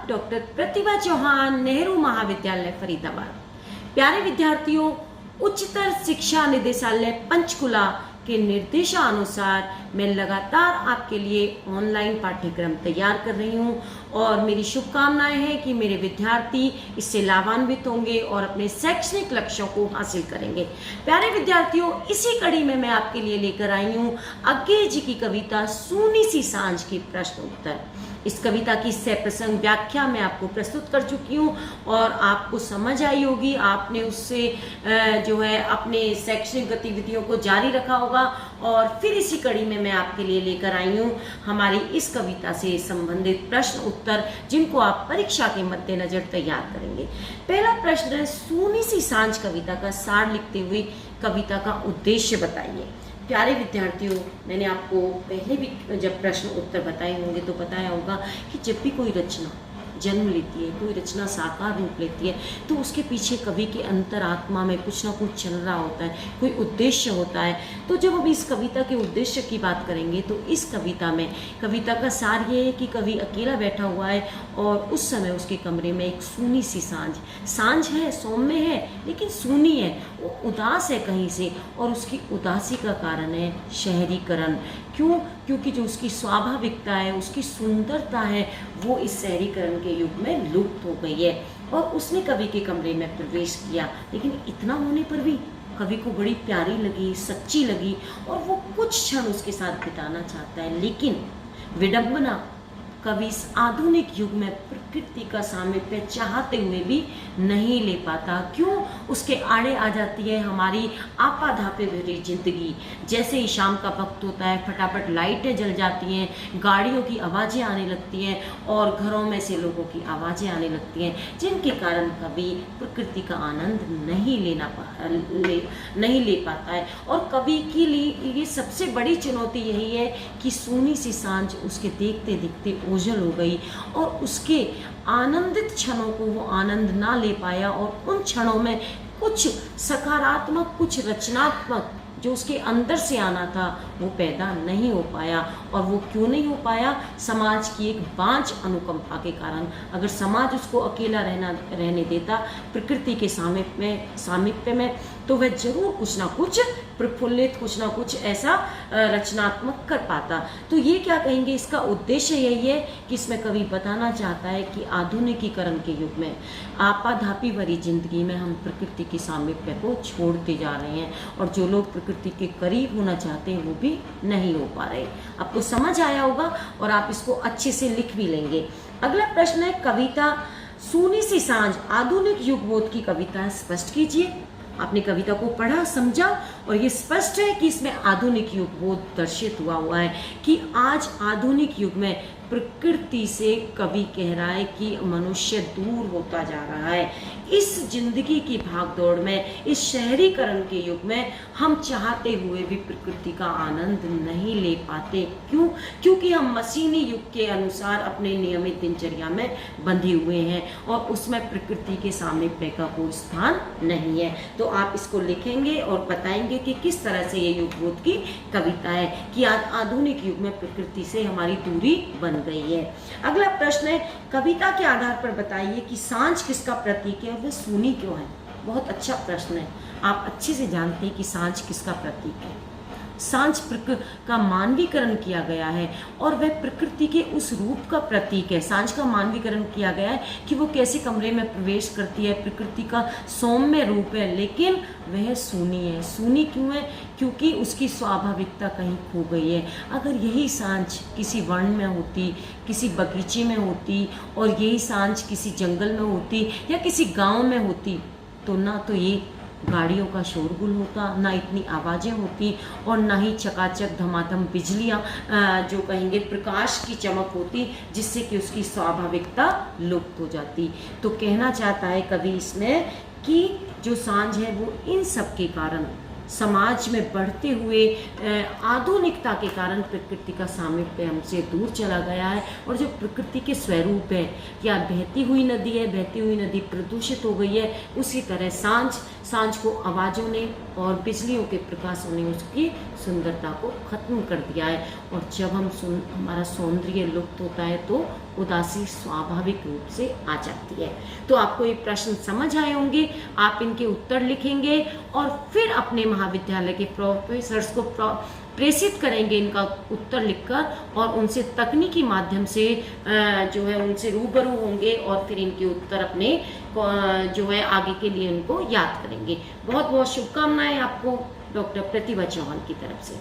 Doctor प्रतिभा चौहान, नेहरू महाविद्यालय फरीदाबाद। प्यारे विद्यार्थियों, उच्चतर शिक्षा निदेशालय पंचकुला के निर्देशानुसार मैं लगातार आपके लिए ऑनलाइन पाठ्यक्रम तैयार कर रही हूँ और मेरी शुभकामनाएं हैं कि मेरे विद्यार्थी इससे लाभान्वित होंगे और अपने शैक्षणिक लक्ष्यों को हासिल करेंगे। प्यारे विद्यार्थियों, इसी कड़ी में मैं आपके लिए लेकर आई हूँ अज्ञे जी की कविता सूनी सी सांझ की प्रश्न उत्तर। इस कविता की सप्रसंग व्याख्या मैं आपको प्रस्तुत कर चुकी हूँ और आपको समझ आई होगी। आपने उससे जो है अपने शैक्षणिक गतिविधियों को जारी रखा होगा और फिर इसी कड़ी में मैं आपके लिए लेकर आई हूँ हमारी इस कविता से संबंधित प्रश्न उत्तर, जिनको आप परीक्षा के मद्देनजर तैयार करेंगे। पहला प्रश्न है, सूनी सी सांझ कविता का सार लिखते हुए कविता का उद्देश्य बताइए। प्यारे विद्यार्थियों, मैंने आपको पहले भी जब प्रश्न उत्तर बताए होंगे तो बताया होगा कि जब भी कोई रचना जन्म लेती है, कोई रचना साकार रूप लेती है, तो उसके पीछे कवि के अंतरात्मा में कुछ ना कुछ चल रहा होता है, कोई उद्देश्य होता है। तो जब हम इस कविता के उद्देश्य की बात करेंगे तो इस कविता में कविता का सार ये है कि कवि अकेला बैठा हुआ है और उस समय उसके कमरे में एक सूनी सी सांझ है, सौम्य है लेकिन सूनी है, वो उदास है कहीं से, और उसकी उदासी का कारण है शहरीकरण। क्यों? क्योंकि जो उसकी स्वाभाविकता है, उसकी सुंदरता है, वो इस शहरीकरण के युग में लुप्त हो गई है और उसने कवि के कमरे में प्रवेश किया। लेकिन इतना होने पर भी कवि को बड़ी प्यारी लगी, सच्ची लगी और वो कुछ क्षण उसके साथ बिताना चाहता है। लेकिन विडंबना, कवि इस आधुनिक युग में प्रकृति का सामीप्य चाहते हुए भी नहीं ले पाता। क्यों? उसके आड़े आ जाती है हमारी आपाधापे भरी जिंदगी। जैसे ही शाम का वक्त होता है, फटाफट लाइटें जल जाती हैं, गाड़ियों की आवाज़ें आने लगती हैं और घरों में से लोगों की आवाज़ें आने लगती हैं, जिनके कारण कवि प्रकृति का आनंद नहीं ले पाता है। और कवि के लिए ये सबसे बड़ी चुनौती यही है कि सूनी सी सांझ उसके देखते देखते ओझल हो गई और उसके आनंदित क्षणों को वो आनंद ना ले पाया और उन क्षणों में कुछ सकारात्मक, कुछ रचनात्मक जो उसके अंदर से आना था वो पैदा नहीं हो पाया। और वो क्यों नहीं हो पाया? समाज की एक बांझ अनुकंपा के कारण। अगर समाज उसको अकेला रहने देता प्रकृति के सामीप्य में, तो वह जरूर कुछ ना कुछ प्रफुल्लित, कुछ ना कुछ ऐसा रचनात्मक कर पाता। तो ये क्या कहेंगे, इसका उद्देश्य यही है कि इसमें कवि बताना चाहता है कि आधुनिकीकरण के युग में, आपाधापी भरी जिंदगी में हम प्रकृति के सामीप्य को छोड़ते जा रहे हैं और जो लोग प्रकृति के करीब होना चाहते हैं वो भी नहीं हो पा रहे। आपको समझ आया होगा और आप इसको अच्छे से लिख भी लेंगे। अगला प्रश्न है, कविता सूनी सी सांझ आधुनिक युग बोध की कविता स्पष्ट कीजिए। आपने कविता को पढ़ा, समझा और ये स्पष्ट है कि इसमें आधुनिक युग बोध दर्शित हुआ है कि आज आधुनिक युग में प्रकृति से कवि कह रहा है कि मनुष्य दूर होता जा रहा है। इस जिंदगी की भागदौड़ में, इस शहरीकरण के युग में हम चाहते हुए भी प्रकृति का आनंद नहीं ले पाते। क्यों? क्योंकि हम मशीनी युग के अनुसार अपने नियमित दिनचर्या में बंधे हुए हैं और उसमें प्रकृति के सामीप्य का कोई स्थान नहीं है। तो आप इसको लिखेंगे और बताएंगे कि किस तरह से ये युगबोध की कविता है कि आज आधुनिक युग में प्रकृति से हमारी दूरी बन गई है। अगला प्रश्न है, कविता के आधार पर बताइए कि सांझ किसका प्रतीक है, वह सूनी क्यों है। बहुत अच्छा प्रश्न है। आप अच्छे से जानते हैं कि सांझ किसका प्रतीक है। सांझ का मानवीकरण किया गया है और वह प्रकृति के उस रूप का प्रतीक है। सांझ का मानवीकरण किया गया है कि वो कैसे कमरे में प्रवेश करती है, प्रकृति का सौम्य रूप है, लेकिन वह सूनी है। सूनी क्यों है? क्योंकि उसकी स्वाभाविकता कहीं खो गई है। अगर यही सांझ किसी वन में होती, किसी बगीचे में होती और यही सांझ किसी जंगल में होती या किसी गाँव में होती, तो ना तो ये गाड़ियों का शोरगुल होता, ना इतनी आवाज़ें होती और ना ही चकाचक धमाधम बिजलियाँ जो कहेंगे प्रकाश की चमक होती, जिससे कि उसकी स्वाभाविकता लुप्त हो जाती। तो कहना चाहता है कवि इसमें कि जो सांझ है वो इन सब के कारण समाज में बढ़ते हुए आधुनिकता के कारण प्रकृति का सामीप्य हमसे दूर चला गया है। और जो प्रकृति के स्वरूप है, या बहती हुई नदी है, बहती हुई नदी प्रदूषित हो गई है, उसी तरह सांझ को आवाज़ों ने और बिजलियों के प्रकाशों ने उसकी सुंदरता को खत्म कर दिया है। और जब हमारा सौंदर्य लुप्त होता है तो उदासी स्वाभाविक रूप से आ जाती है। तो आपको ये प्रश्न समझ आए होंगे, आप इनके उत्तर लिखेंगे और फिर अपने महाविद्यालय के प्रोफेसर्स को प्रेषित करेंगे इनका उत्तर लिखकर, और उनसे तकनीकी माध्यम से जो है उनसे रूबरू होंगे और फिर इनके उत्तर अपने जो है आगे के लिए उनको याद करेंगे। बहुत बहुत शुभकामनाएं आपको डॉक्टर प्रतिभा चौहान की तरफ से।